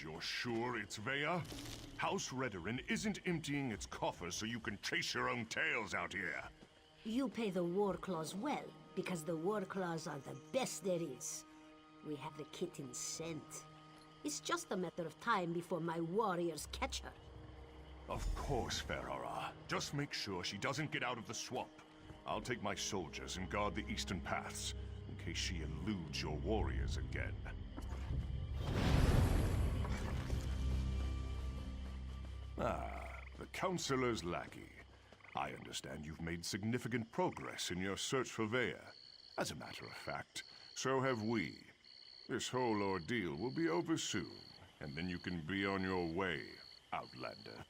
you're sure it's Vea? House Redoran isn't emptying its coffers so you can chase your own tails out here. You pay the war claws well, because the war claws are the best there is. We have the kitten scent. It's just a matter of time before my warriors catch her. Of course, Ferhara. Just make sure she doesn't get out of the swamp. I'll take my soldiers and guard the eastern paths, in case she eludes your warriors again. Ah, the Counselor's lackey. I understand you've made significant progress in your search for Vea. As a matter of fact, so have we. This whole ordeal will be over soon, and then you can be on your way, Outlander.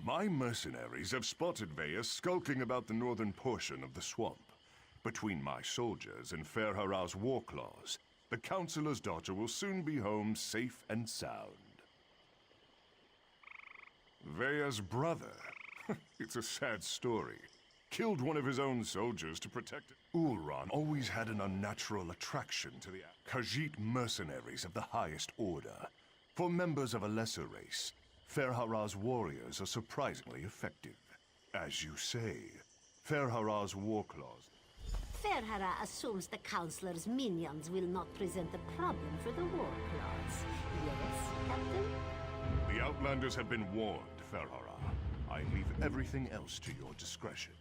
My mercenaries have spotted Vea skulking about the northern portion of the swamp. Between my soldiers and Ferhara's warclaws, the Counselor's daughter will soon be home safe and sound. Vea's brother. It's a sad story. Killed one of his own soldiers to protect it. Ulran always had an unnatural attraction to the Khajiit mercenaries of the highest order. For members of a lesser race, Ferhara's warriors are surprisingly effective. As you say, Ferhara's warclaws. Ferhara assumes the Counselor's minions will not present a problem for the war claws. Yes, Captain? The Outlanders have been warned, Ferhara. I leave everything else to your discretion.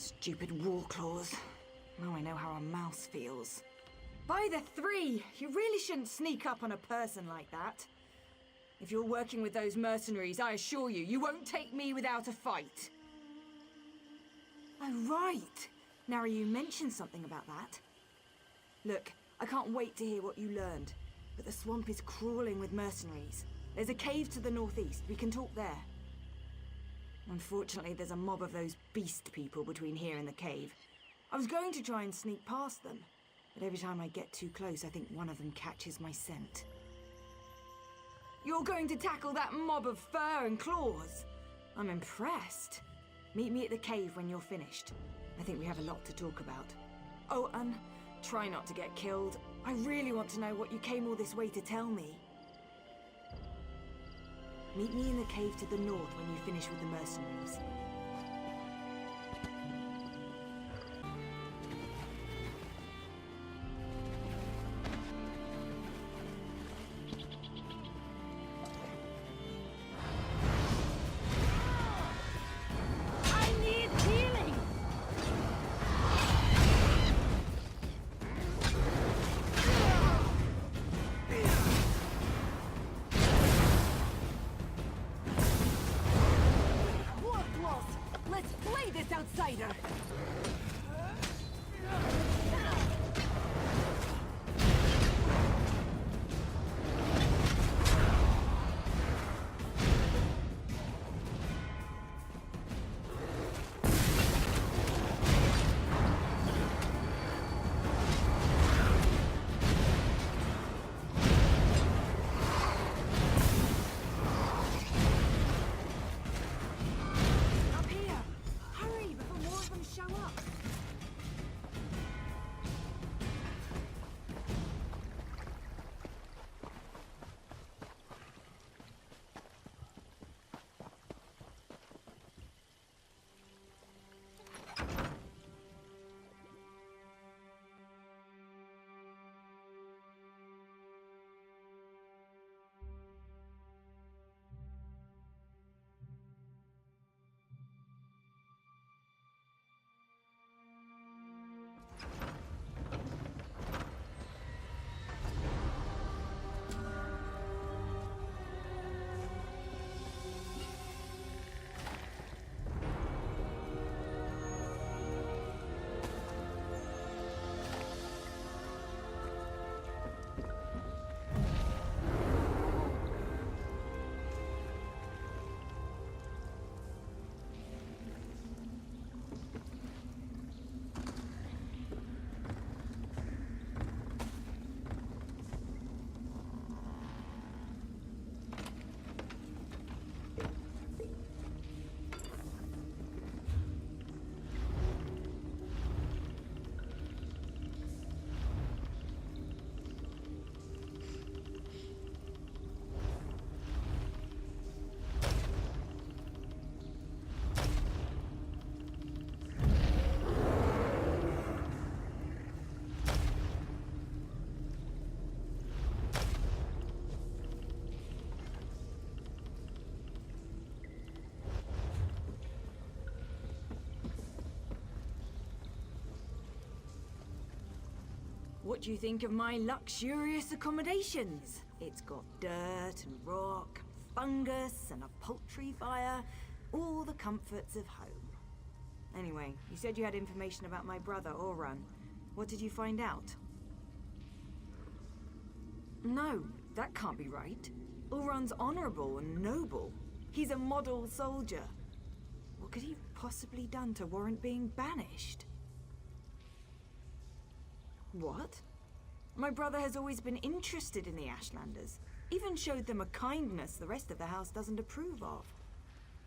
Stupid war claws. Now I know how a mouse feels. By the three! You really shouldn't sneak up on a person like that. If you're working with those mercenaries, I assure you, you won't take me without a fight. Oh, right. Now you mentioned something about that. Look, I can't wait to hear what you learned, but the swamp is crawling with mercenaries. There's a cave to the northeast. We can talk there. Unfortunately, there's a mob of those beast people between here and the cave. I was going to try and sneak past them, but every time I get too close, I think one of them catches my scent. You're going to tackle that mob of fur and claws? I'm impressed. Meet me at the cave when you're finished. I think we have a lot to talk about. Oh, and try not to get killed. I really want to know what you came all this way to tell me. Meet me in the cave to the north when you finish with the mercenaries. Outsider! What do you think of my luxurious accommodations? It's got dirt and rock, fungus and a poultry fire, all the comforts of home. Anyway, you said you had information about my brother, Oran. What did you find out? No, that can't be right. Oran's honorable and noble. He's a model soldier. What could he have possibly done to warrant being banished? What? My brother has always been interested in the Ashlanders. Even showed them a kindness the rest of the house doesn't approve of.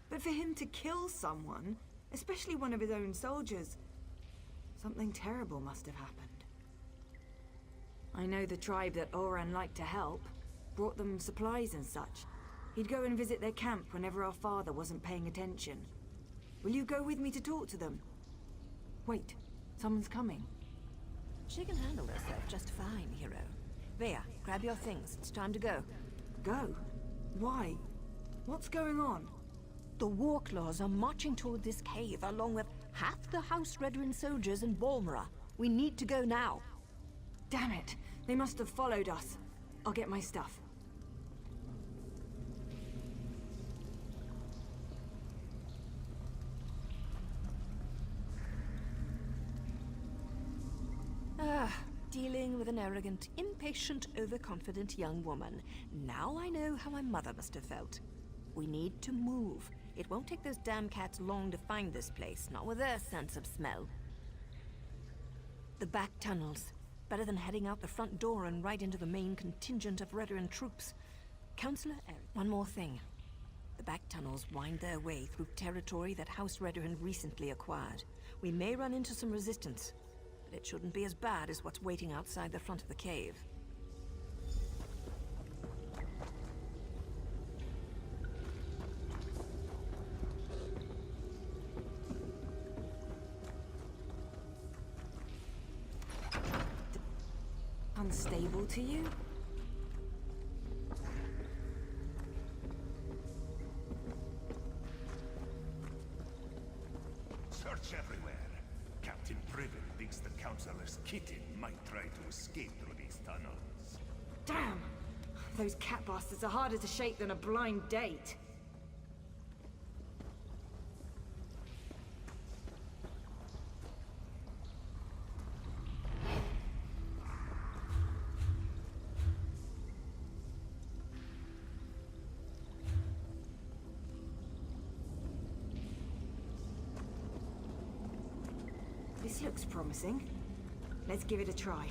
But for him to kill someone, especially one of his own soldiers, something terrible must have happened. I know the tribe that Oran liked to help, brought them supplies and such. He'd go and visit their camp whenever our father wasn't paying attention. Will you go with me to talk to them? Wait, someone's coming. She can handle herself just fine, hero. Vea, grab your things. It's time to go. Go? Why? What's going on? The Warclaws are marching toward this cave, along with half the House Redoran soldiers in Balmora. We need to go now. Damn it! They must have followed us. I'll get my stuff. Dealing with an arrogant, impatient, overconfident young woman. Now I know how my mother must have felt. We need to move. It won't take those damn cats long to find this place, not with their sense of smell. The back tunnels. Better than heading out the front door and right into the main contingent of Redoran troops. Counselor Eric, one more thing. The back tunnels wind their way through territory that House Redoran recently acquired. We may run into some resistance, but it shouldn't be as bad as what's waiting outside the front of the cave. Unstable to you? Search everywhere. Captain Priven thinks the Councillor's kitten might try to escape through these tunnels. Damn! Those cat bastards are harder to shake than a blind date. This looks promising. Let's give it a try.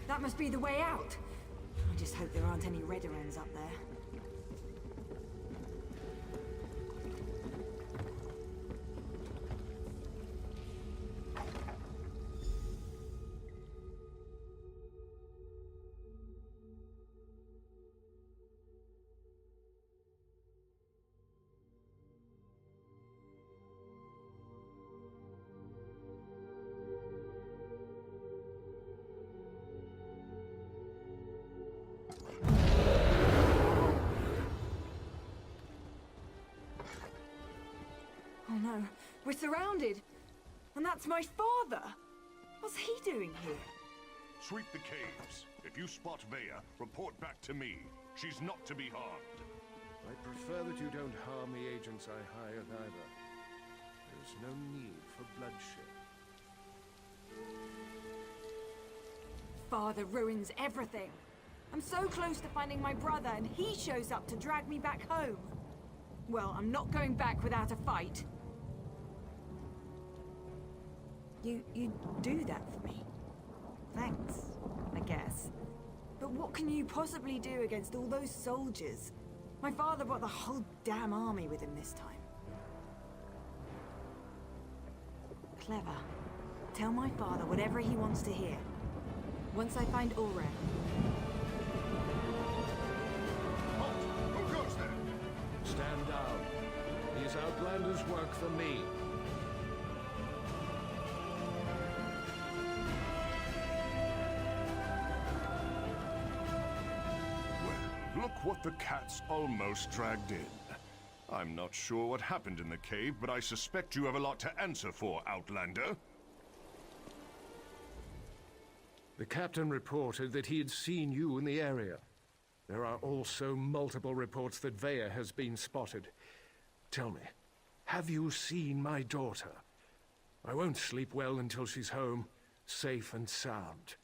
That must be the way out. I just hope there aren't any Redorans up there. Oh no, we're surrounded! And that's my father! What's he doing here? Sweep the caves. If you spot Vea, report back to me. She's not to be harmed. I prefer that you don't harm the agents I hired either. There's no need for bloodshed. Father ruins everything. I'm so close to finding my brother and he shows up to drag me back home. Well, I'm not going back without a fight. You do that for me. Thanks, I guess. But what can you possibly do against all those soldiers? My father brought the whole damn army with him this time. Clever. Tell my father whatever he wants to hear. Once I find Ulrich. Halt! Who goes there? Stand down. These outlanders work for me. Well, look what the cat's almost dragged in. I'm not sure what happened in the cave, but I suspect you have a lot to answer for, Outlander. The captain reported that he had seen you in the area. There are also multiple reports that Vea has been spotted. Tell me, have you seen my daughter? I won't sleep well until she's home, safe and sound.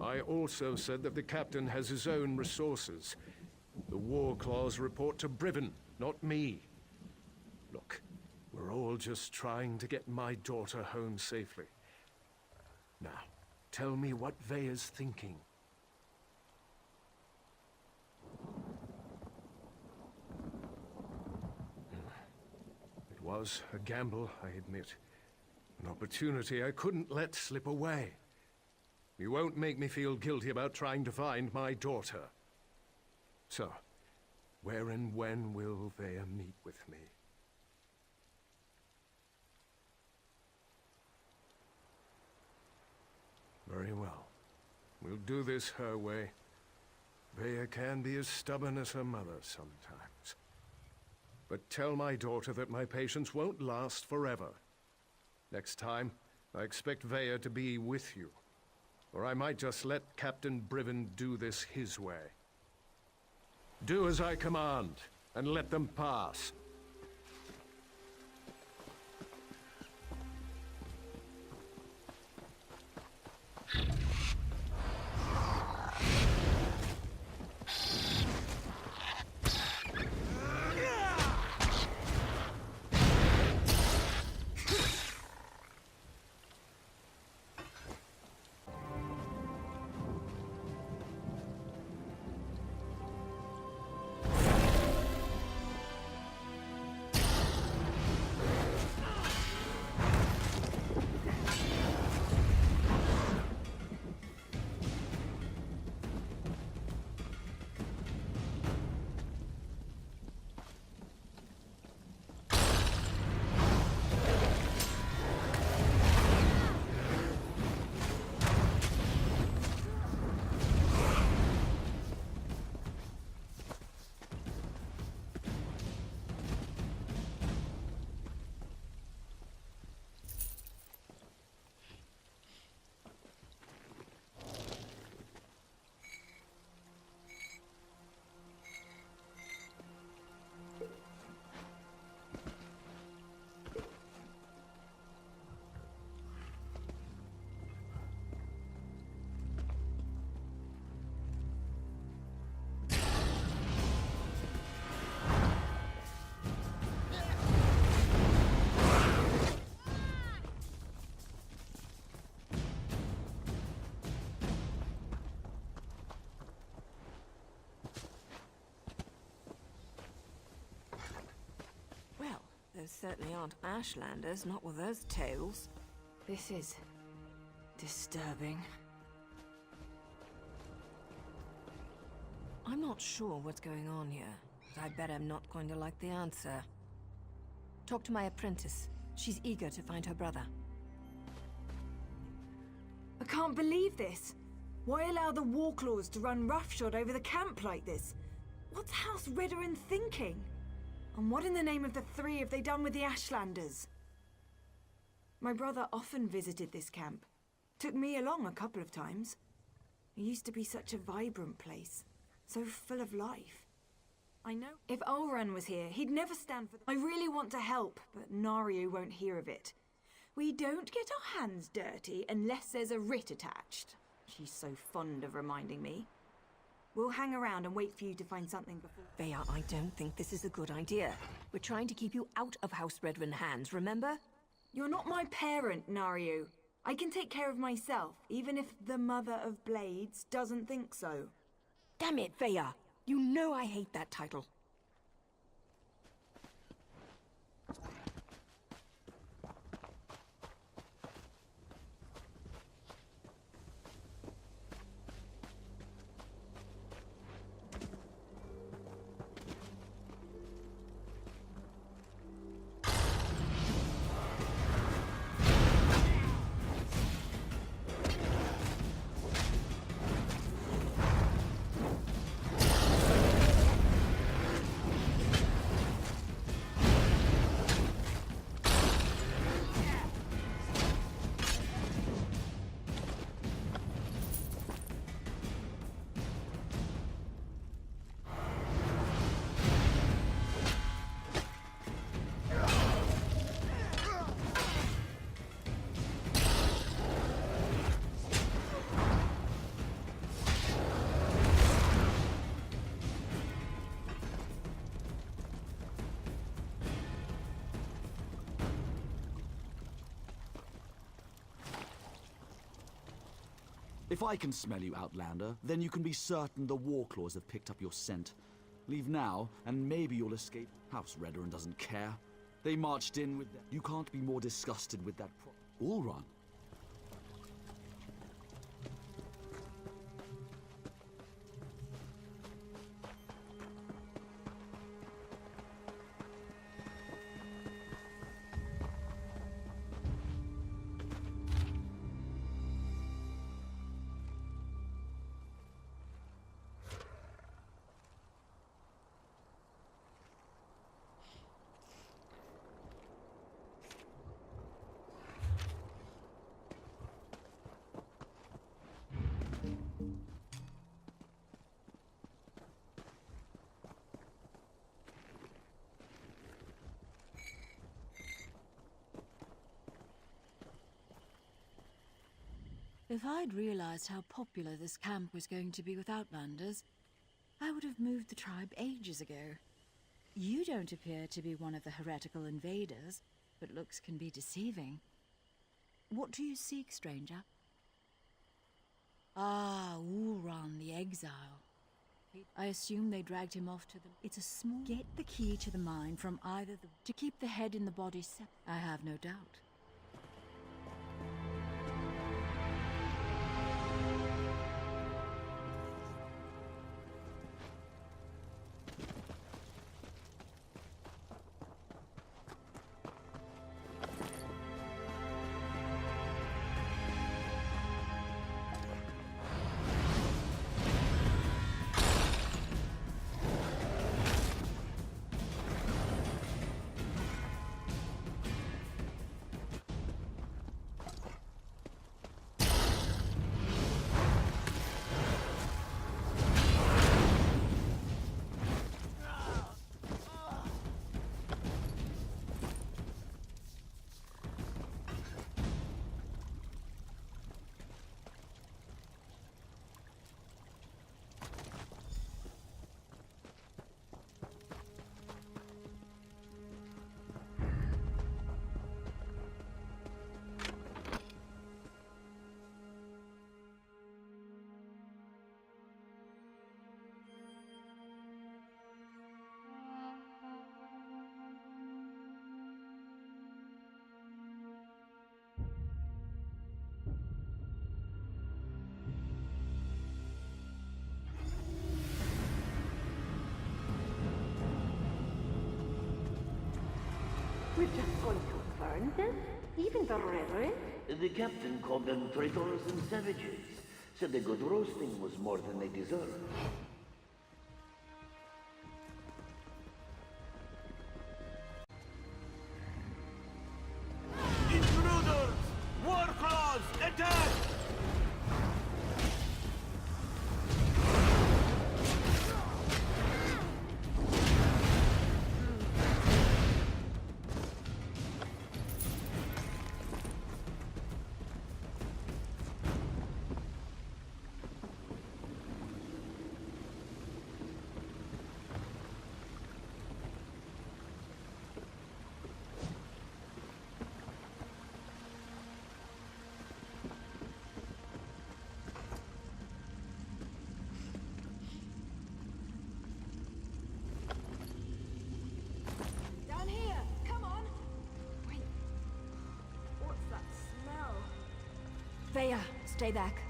I also said that the captain has his own resources. The Warclaws report to Briven, not me. Look, we're all just trying to get my daughter home safely. Now, tell me what Veya's thinking. It was a gamble, I admit. An opportunity I couldn't let slip away. You won't make me feel guilty about trying to find my daughter. So, where and when will Veya meet with me? Very well. We'll do this her way. Veya can be as stubborn as her mother sometimes. But tell my daughter that my patience won't last forever. Next time, I expect Veya to be with you. Or I might just let Captain Briven do this his way. Do as I command, and let them pass. Those certainly aren't Ashlanders, not with those tails. This is disturbing. I'm not sure what's going on here, but I bet I'm not going to like the answer. Talk to my apprentice. She's eager to find her brother. I can't believe this. Why allow the Warclaws to run roughshod over the camp like this? What's House Redoran thinking? And what in the name of the three have they done with the Ashlanders? My brother often visited this camp. Took me along a couple of times. It used to be such a vibrant place. So full of life. I know if Ulran was here, he'd never stand for I really want to help, but Naryu won't hear of it. We don't get our hands dirty unless there's a writ attached. She's so fond of reminding me. We'll hang around and wait for you to find something before... Veya, I don't think this is a good idea. We're trying to keep you out of House Redran hands, remember? You're not my parent, Naryu. I can take care of myself, even if the Mother of Blades doesn't think so. Damn it, Veya! You know I hate that title. If I can smell you, Outlander, then you can be certain the Warclaws have picked up your scent. Leave now, and maybe you'll escape. House Redoran doesn't care. They marched in with them. You can't be more disgusted with that Ulran. If I'd realized how popular this camp was going to be with Outlanders, I would have moved the tribe ages ago. You don't appear to be one of the heretical invaders, but looks can be deceiving. What do you seek, stranger? Ah, Ulran, the exile. I assume they dragged him off to the... It's a small... Get the key to the mine from either the... To keep the head in the body separate. I have no doubt. We're just going to burn them? Even the Reverend? The captain called them traitors and savages. Said the good roasting was more than they deserved. Intruders! Warclaws! Attack! Down here! Come on! Wait. What's that smell? Veya, stay back.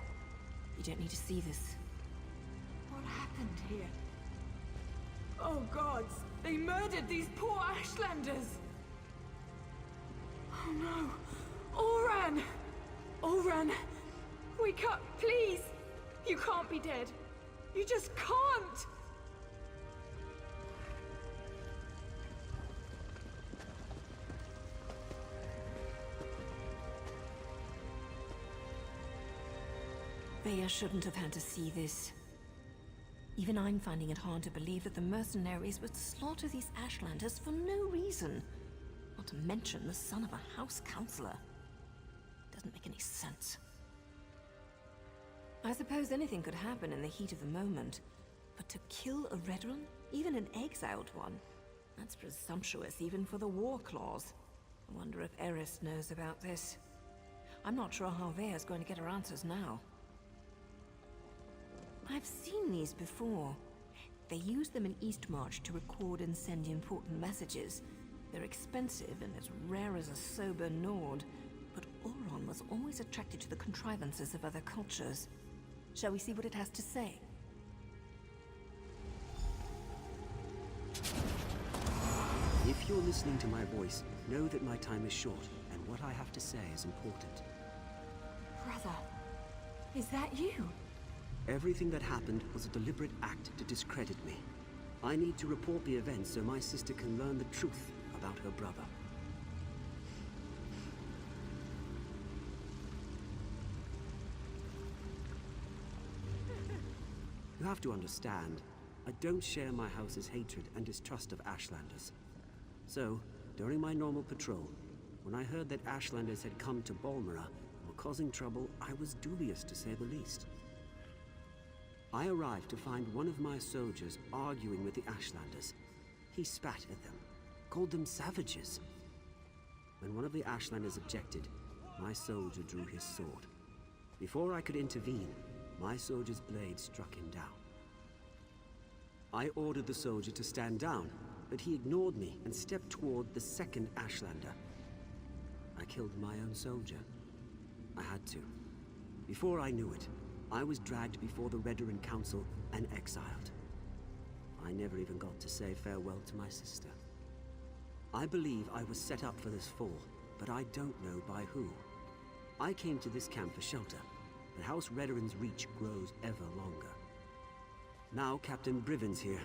You don't need to see this. What happened here? Oh gods! They murdered these poor Ashlanders! Oh no! Oran! Oran! Wake up, please! You can't be dead! You just can't! Veya shouldn't have had to see this. Even I'm finding it hard to believe that the mercenaries would slaughter these Ashlanders for no reason. Not to mention the son of a house counselor. Doesn't make any sense. I suppose anything could happen in the heat of the moment. But to kill a Redoran, even an exiled one, that's presumptuous even for the Warclaws. I wonder if Eris knows about this. I'm not sure how Veya's going to get her answers now. I've seen these before. They use them in Eastmarch to record and send important messages. They're expensive and as rare as a sober Nord, but Auron was always attracted to the contrivances of other cultures. Shall we see what it has to say? If you're listening to my voice, know that my time is short, and what I have to say is important. Brother, is that you? Everything that happened was a deliberate act to discredit me. I need to report the events so my sister can learn the truth about her brother. You have to understand, I don't share my house's hatred and distrust of Ashlanders. So, during my normal patrol, when I heard that Ashlanders had come to Balmora and were causing trouble, I was dubious to say the least. I arrived to find one of my soldiers arguing with the Ashlanders. He spat at them, called them savages. When one of the Ashlanders objected, my soldier drew his sword. Before I could intervene, my soldier's blade struck him down. I ordered the soldier to stand down, but he ignored me and stepped toward the second Ashlander. I killed my own soldier. I had to. Before I knew it, I was dragged before the Redoran Council and exiled. I never even got to say farewell to my sister. I believe I was set up for this fall, but I don't know by who. I came to this camp for shelter, but House Redoran's reach grows ever longer. Now Captain Briven's here.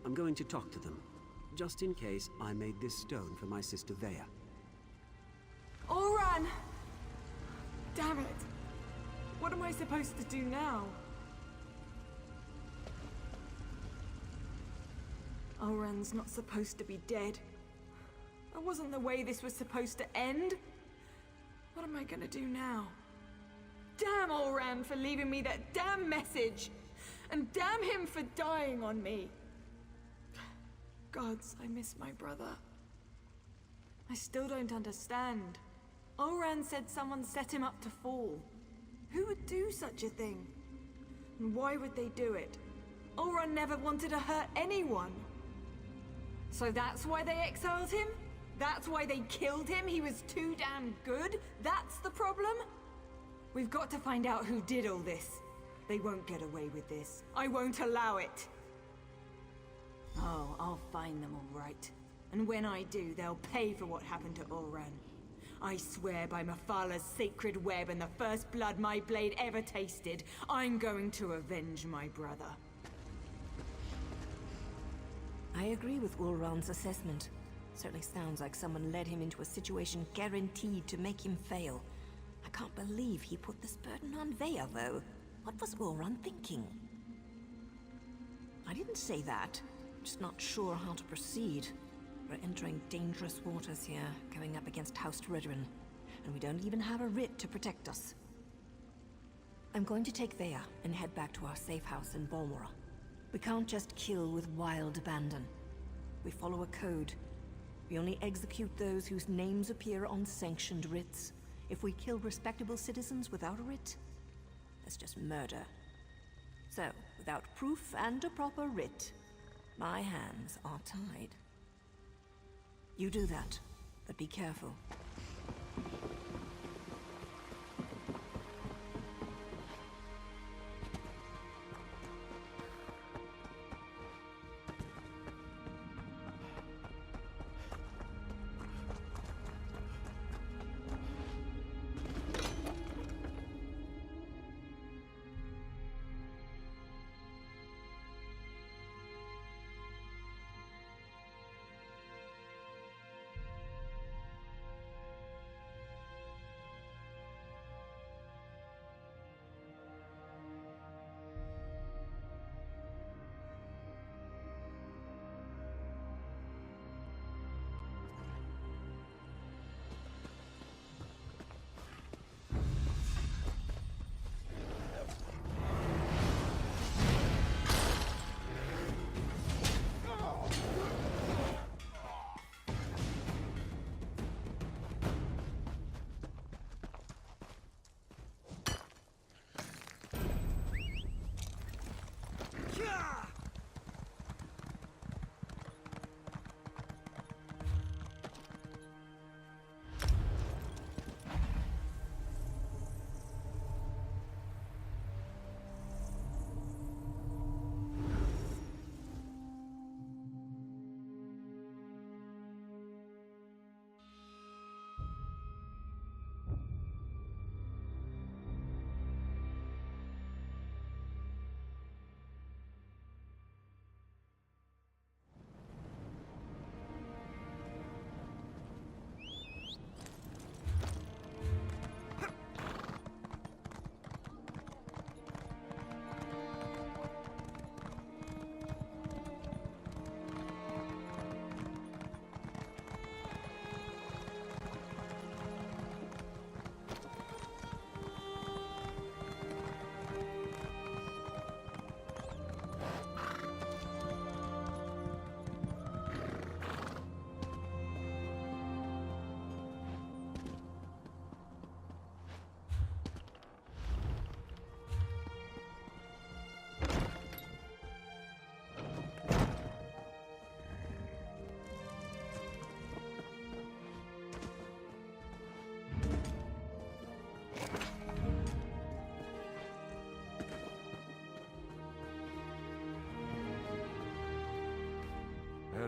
I'm going to talk to them, just in case I made this stone for my sister Vea. Auron! Damn it! What am I supposed to do now? Auron's not supposed to be dead. That wasn't the way this was supposed to end. What am I gonna do now? Damn Auron for leaving me that damn message! And damn him for dying on me! Gods, I miss my brother. I still don't understand. Auron said someone set him up to fall. Who would do such a thing? And why would they do it? Auron never wanted to hurt anyone. So that's why they exiled him? That's why they killed him? He was too damn good? That's the problem? We've got to find out who did all this. They won't get away with this. I won't allow it. Oh, I'll find them all right. And when I do, they'll pay for what happened to Auron. I swear by Mafala's sacred web and the first blood my blade ever tasted, I'm going to avenge my brother. I agree with Ulron's assessment. Certainly sounds like someone led him into a situation guaranteed to make him fail. I can't believe he put this burden on Vea, though. What was Ulron thinking? I didn't say that. Just not sure how to proceed. We're entering dangerous waters here, going up against House Redoran, and we don't even have a writ to protect us. I'm going to take Vea and head back to our safe house in Balmora. We can't just kill with wild abandon. We follow a code. We only execute those whose names appear on sanctioned writs. If we kill respectable citizens without a writ, that's just murder. So, without proof and a proper writ, my hands are tied. You do that, but be careful.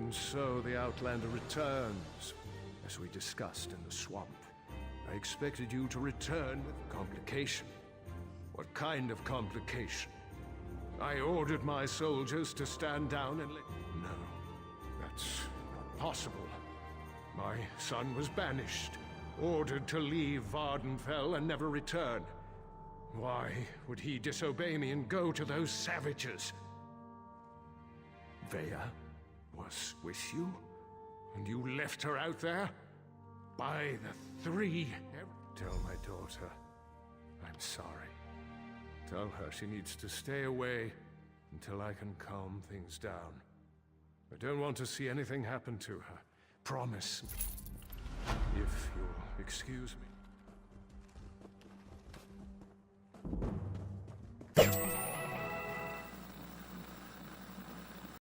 And so the Outlander returns, as we discussed in the swamp. I expected you to return with complication. What kind of complication? I ordered my soldiers to stand down and let... No, that's not possible. My son was banished, ordered to leave Vardenfell and never return. Why would he disobey me and go to those savages? Vea was with you? And you left her out there? By the three... Tell my daughter I'm sorry. Tell her she needs to stay away until I can calm things down. I don't want to see anything happen to her. Promise me. If you'll excuse me.